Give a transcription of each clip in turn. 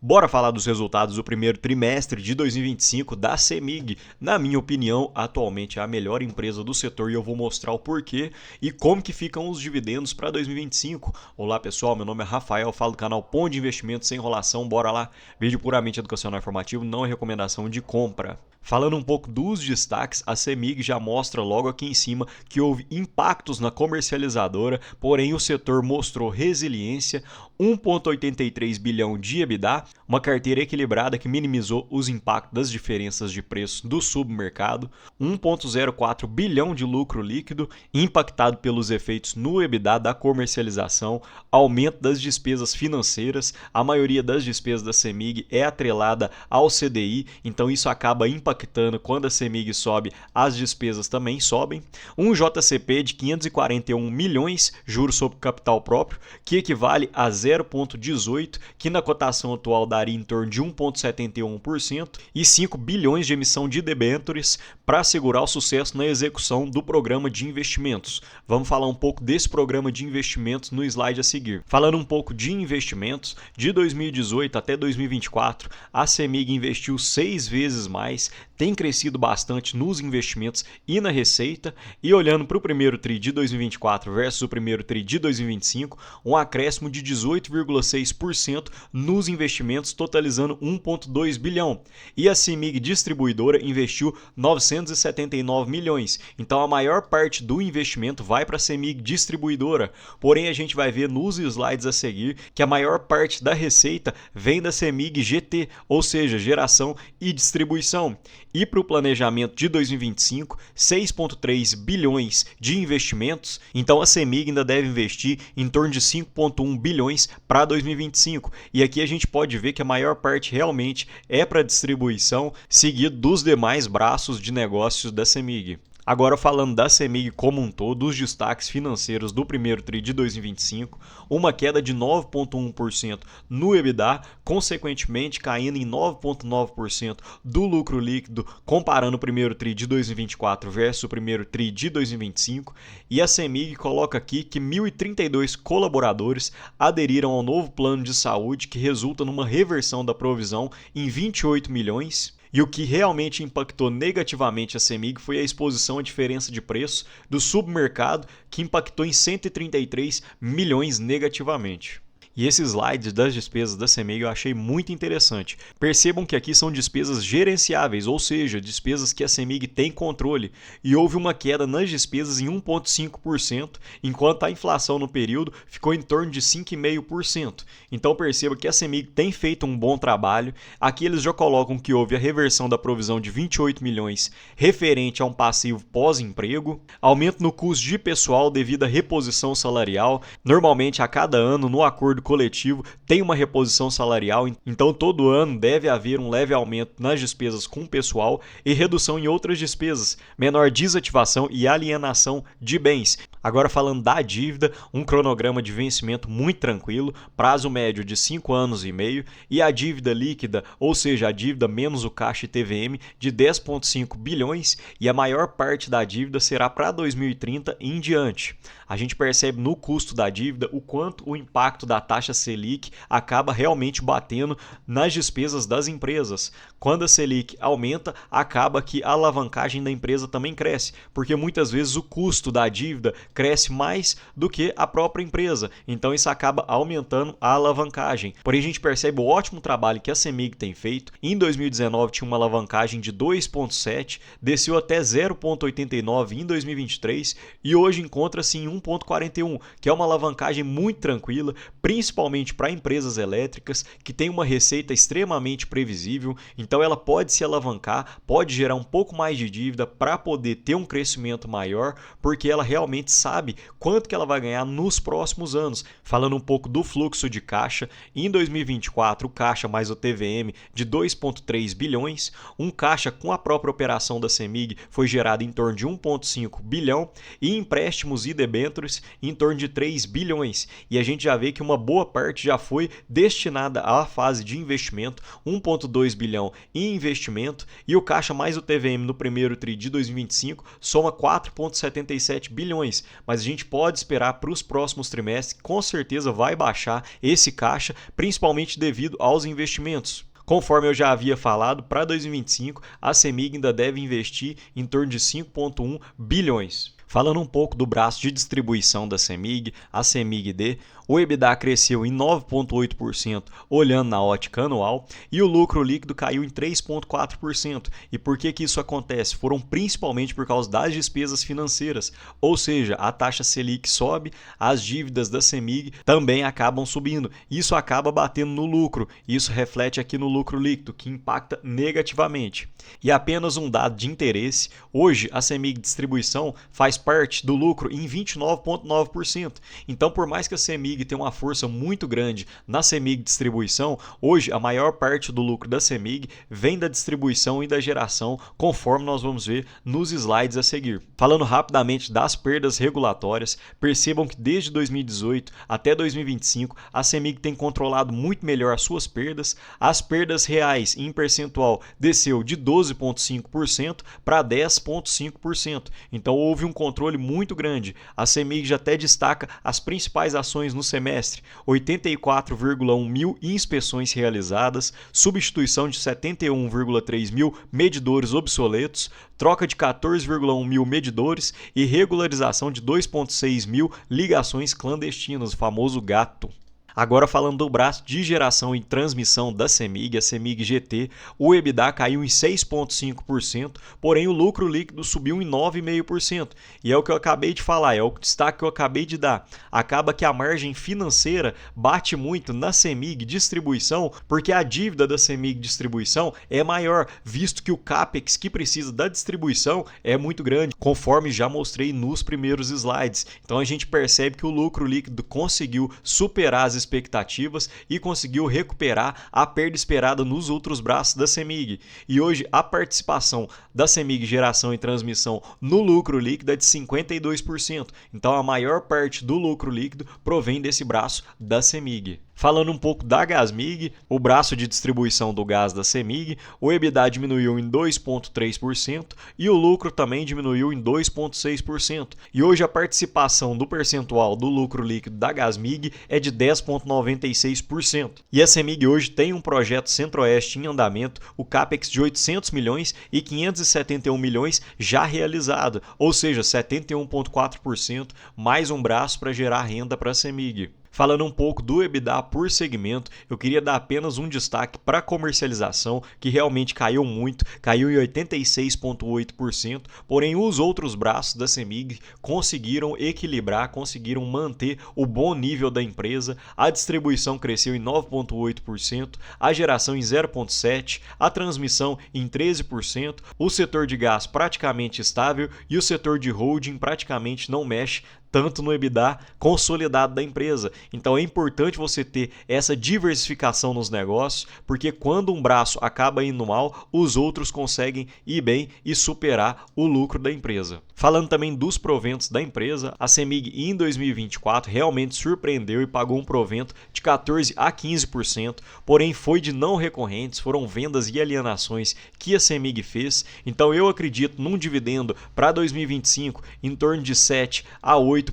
Bora falar dos resultados do primeiro trimestre de 2025 da CEMIG. Na minha opinião, atualmente é a melhor empresa do setor e eu vou mostrar o porquê e como que ficam os dividendos para 2025. Olá pessoal, meu nome é Rafael, falo do canal Pão de Investimento sem enrolação, bora lá. Vídeo puramente educacional e informativo, não é recomendação de compra. Falando um pouco dos destaques, a CEMIG já mostra logo aqui em cima que houve impactos na comercializadora, porém o setor mostrou resiliência, 1,83 bilhão de EBITDA, uma carteira equilibrada que minimizou os impactos das diferenças de preço do submercado, 1,04 bilhão de lucro líquido, impactado pelos efeitos no EBITDA da comercialização, aumento das despesas financeiras, a maioria das despesas da CEMIG é atrelada ao CDI, então isso acaba impactando quando a CEMIG sobe, as despesas também sobem. Um JCP de 541 milhões, juros sobre capital próprio, que equivale a 0,18, que na cotação atual daria em torno de 1,71%, e 5 bilhões de emissão de debêntures para assegurar o sucesso na execução do programa de investimentos. Vamos falar um pouco desse programa de investimentos no slide a seguir. Falando um pouco de investimentos, de 2018 até 2024, a CEMIG investiu 6 vezes mais, tem crescido bastante nos investimentos e na receita, e olhando para o primeiro TRI de 2024 versus o primeiro TRI de 2025, um acréscimo de 18,6% nos investimentos, totalizando 1,2 bilhão. E a CEMIG distribuidora investiu 979 milhões, então a maior parte do investimento vai para a CEMIG distribuidora, porém a gente vai ver nos slides a seguir que a maior parte da receita vem da CEMIG GT, ou seja, geração e distribuição. E para o planejamento de 2025, 6,3 bilhões de investimentos, então a CEMIG ainda deve investir em torno de 5,1 bilhões para 2025. E aqui a gente pode ver que a maior parte realmente é para distribuição, seguido dos demais braços de negócios da CEMIG. Agora falando da CEMIG como um todo, os destaques financeiros do primeiro TRI de 2025, uma queda de 9,1% no EBITDA, consequentemente caindo em 9,9% do lucro líquido, comparando o primeiro TRI de 2024 versus o primeiro TRI de 2025, e a CEMIG coloca aqui que 1.032 colaboradores aderiram ao novo plano de saúde, que resulta numa reversão da provisão em 28 milhões. E o que realmente impactou negativamente a CEMIG foi a exposição à diferença de preço do submercado, que impactou em 133 milhões negativamente. E esse slide das despesas da CEMIG eu achei muito interessante. Percebam que aqui são despesas gerenciáveis, ou seja, despesas que a CEMIG tem controle. E houve uma queda nas despesas em 1,5%, enquanto a inflação no período ficou em torno de 5,5%. Então perceba que a CEMIG tem feito um bom trabalho. Aqui eles já colocam que houve a reversão da provisão de 28 milhões referente a um passivo pós-emprego, aumento no custo de pessoal devido à reposição salarial. Normalmente a cada ano, no acordo coletivo, tem uma reposição salarial, então todo ano deve haver um leve aumento nas despesas com o pessoal e redução em outras despesas, menor desativação e alienação de bens. Agora falando da dívida, um cronograma de vencimento muito tranquilo, prazo médio de 5 anos e meio, e a dívida líquida, ou seja, a dívida menos o caixa e TVM, de 10,5 bilhões, e a maior parte da dívida será para 2030 e em diante. A gente percebe no custo da dívida o quanto o impacto da taxa Selic acaba realmente batendo nas despesas das empresas. Quando a Selic aumenta, acaba que a alavancagem da empresa também cresce, porque muitas vezes o custo da dívida cresce mais do que a própria empresa, então isso acaba aumentando a alavancagem. Porém a gente percebe o ótimo trabalho que a CEMIG tem feito. Em 2019 tinha uma alavancagem de 2,7, desceu até 0,89 em 2023 e hoje encontra-se em 1,41, que é uma alavancagem muito tranquila, principalmente para empresas elétricas que têm uma receita extremamente previsível, então ela pode se alavancar, pode gerar um pouco mais de dívida para poder ter um crescimento maior, porque ela realmente sabe quanto que ela vai ganhar nos próximos anos. Falando um pouco do fluxo de caixa, em 2024 o caixa mais o TVM de 2,3 bilhões, um caixa com a própria operação da CEMIG foi gerado em torno de 1,5 bilhão e empréstimos e debêntures em torno de 3 bilhões. E a gente já vê que uma boa boa parte já foi destinada à fase de investimento, 1,2 bilhão em investimento, e o caixa mais o TVM no primeiro tri de 2025 soma 4,77 bilhões, mas a gente pode esperar para os próximos trimestres, com certeza vai baixar esse caixa, principalmente devido aos investimentos. Conforme eu já havia falado, para 2025 a CEMIG ainda deve investir em torno de 5,1 bilhões. Falando um pouco do braço de distribuição da CEMIG, a CEMIG-D, o EBITDA cresceu em 9,8% olhando na ótica anual e o lucro líquido caiu em 3,4%. E por que isso acontece? Foram principalmente por causa das despesas financeiras, ou seja, a taxa Selic sobe, as dívidas da CEMIG também acabam subindo. Isso acaba batendo no lucro, isso reflete aqui no lucro líquido, que impacta negativamente. E apenas um dado de interesse, hoje a CEMIG Distribuição faz parte do lucro em 29,9%. Então, por mais que a CEMIG tenha uma força muito grande na CEMIG Distribuição, hoje a maior parte do lucro da CEMIG vem da distribuição e da geração, conforme nós vamos ver nos slides a seguir. Falando rapidamente das perdas regulatórias, percebam que desde 2018 até 2025 a CEMIG tem controlado muito melhor as suas perdas. As perdas reais em percentual desceu de 12,5% para 10,5%. Então houve um controle muito grande. A CEMIG já até destaca as principais ações no semestre: 84,1 mil inspeções realizadas, substituição de 71,3 mil medidores obsoletos, troca de 14,1 mil medidores e regularização de 2,6 mil ligações clandestinas, o famoso gato. Agora falando do braço de geração e transmissão da CEMIG, a CEMIG GT, o EBITDA caiu em 6,5%, porém o lucro líquido subiu em 9,5%. E é o que eu acabei de falar, é o destaque que eu acabei de dar. Acaba que a margem financeira bate muito na CEMIG Distribuição, porque a dívida da CEMIG Distribuição é maior, visto que o CAPEX que precisa da distribuição é muito grande, conforme já mostrei nos primeiros slides. Então a gente percebe que o lucro líquido conseguiu superar as expectativas e conseguiu recuperar a perda esperada nos outros braços da CEMIG. E hoje a participação da CEMIG Geração e Transmissão no lucro líquido é de 52%. Então a maior parte do lucro líquido provém desse braço da CEMIG. Falando um pouco da Gasmig, o braço de distribuição do gás da CEMIG, o EBITDA diminuiu em 2,3% e o lucro também diminuiu em 2,6%. E hoje a participação do percentual do lucro líquido da Gasmig é de 10,96%. E a CEMIG hoje tem um projeto Centro-Oeste em andamento, o CAPEX de 800 milhões e 571 milhões já realizado, ou seja, 71,4%, mais um braço para gerar renda para a CEMIG. Falando um pouco do EBITDA por segmento, eu queria dar apenas um destaque para a comercialização, que realmente caiu muito, caiu em 86,8%, porém os outros braços da CEMIG conseguiram equilibrar, conseguiram manter o bom nível da empresa. A distribuição cresceu em 9,8%, a geração em 0,7%, a transmissão em 13%, o setor de gás praticamente estável e o setor de holding praticamente não mexe tanto no EBITDA consolidado da empresa. Então é importante você ter essa diversificação nos negócios, porque quando um braço acaba indo mal, os outros conseguem ir bem e superar o lucro da empresa. Falando também dos proventos da empresa, a CEMIG em 2024 realmente surpreendeu e pagou um provento de 14% a 15%, porém foi de não recorrentes, foram vendas e alienações que a CEMIG fez. Então eu acredito num dividendo para 2025 em torno de 7% a 8%.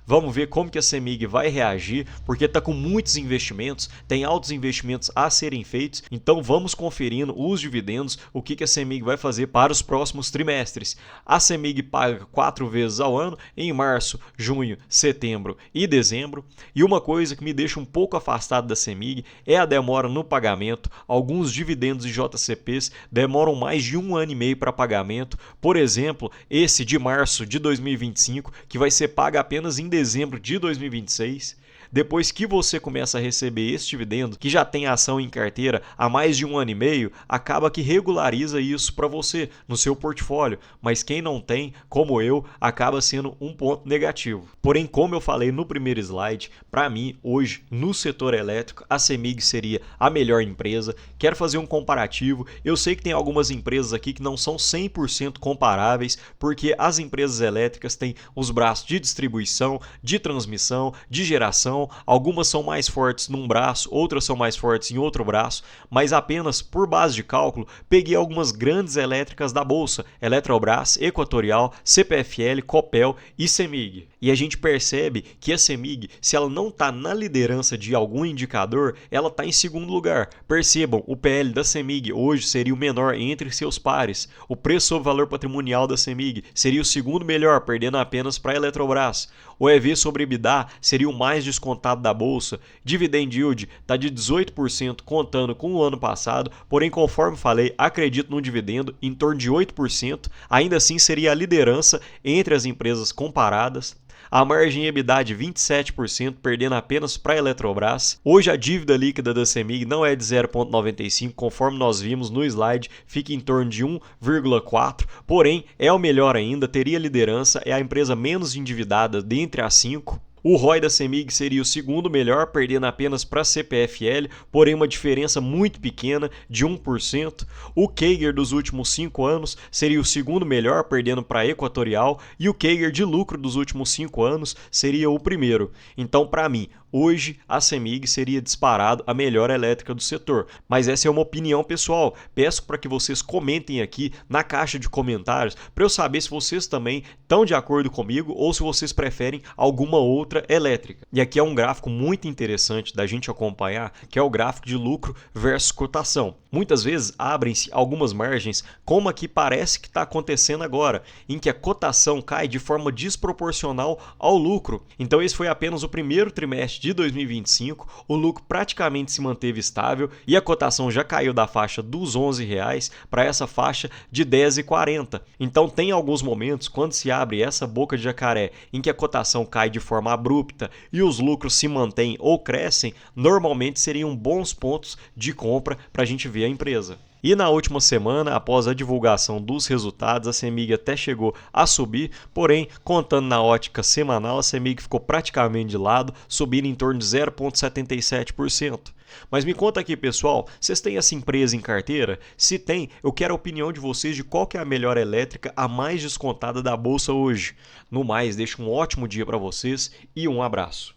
Vamos ver como que a CEMIG vai reagir, porque está com muitos investimentos, tem altos investimentos a serem feitos, então vamos conferindo os dividendos, o que a CEMIG vai fazer para os próximos trimestres. A CEMIG paga 4 vezes ao ano, em março, junho, setembro e dezembro, e uma coisa que me deixa um pouco afastado da CEMIG é a demora no pagamento. Alguns dividendos e JCPs demoram mais de 1 ano e meio para pagamento, por exemplo, esse de março de 2025, que vai ser paga apenas em dezembro de 2026. Depois que você começa a receber esse dividendo, que já tem ação em carteira há mais de 1 ano e meio, acaba que regulariza isso para você no seu portfólio, mas quem não tem, como eu, acaba sendo um ponto negativo. Porém, como eu falei no primeiro slide, para mim, hoje, no setor elétrico, a CEMIG seria a melhor empresa. Quero fazer um comparativo. Eu sei que tem algumas empresas aqui que não são 100% comparáveis, porque as empresas elétricas têm os braços de distribuição, de transmissão, de geração, cotação, algumas são mais fortes num braço, outras são mais fortes em outro braço, mas apenas por base de cálculo, peguei algumas grandes elétricas da bolsa, Eletrobras, Equatorial, CPFL, Copel e CEMIG. E a gente percebe que a CEMIG, se ela não está na liderança de algum indicador, ela está em segundo lugar. Percebam, o PL da CEMIG hoje seria o menor entre seus pares. O preço sobre valor patrimonial da CEMIG seria o segundo melhor, perdendo apenas para a Eletrobras. O EV sobre EBITDA seria o mais descontado da bolsa. Dividend yield está de 18% contando com o ano passado, porém, conforme falei, acredito num dividendo em torno de 8%. Ainda assim, seria a liderança entre as empresas comparadas. A margem EBITDA de 27%, perdendo apenas para a Eletrobras. Hoje a dívida líquida da CEMIG não é de 0,95, conforme nós vimos no slide, fica em torno de 1,4, porém é o melhor ainda, teria liderança, é a empresa menos endividada dentre as 5. O ROI da CEMIG seria o segundo melhor, perdendo apenas para a CPFL, porém uma diferença muito pequena de 1%. O CAGR dos últimos 5 anos seria o segundo melhor, perdendo para a Equatorial, e o CAGR de lucro dos últimos 5 anos seria o primeiro. Então, para mim, hoje a CEMIG seria disparado a melhor elétrica do setor. Mas essa é uma opinião pessoal. Peço para que vocês comentem aqui na caixa de comentários para eu saber se vocês também estão de acordo comigo ou se vocês preferem alguma outra elétrica. E aqui é um gráfico muito interessante da gente acompanhar, que é o gráfico de lucro versus cotação. Muitas vezes abrem-se algumas margens, como aqui parece que está acontecendo agora, em que a cotação cai de forma desproporcional ao lucro. Então esse foi apenas o primeiro trimestre de 2025, o lucro praticamente se manteve estável e a cotação já caiu da faixa dos R$11 para essa faixa de R$10,40. Então tem alguns momentos quando se abre essa boca de jacaré em que a cotação cai de forma abrupta e os lucros se mantêm ou crescem, normalmente seriam bons pontos de compra para a gente ver a empresa. E na última semana, após a divulgação dos resultados, a CEMIG até chegou a subir, porém, contando na ótica semanal, a CEMIG ficou praticamente de lado, subindo em torno de 0,77%. Mas me conta aqui, pessoal, vocês têm essa empresa em carteira? Se tem, eu quero a opinião de vocês de qual que é a melhor elétrica, a mais descontada da bolsa hoje. No mais, deixo um ótimo dia para vocês e um abraço.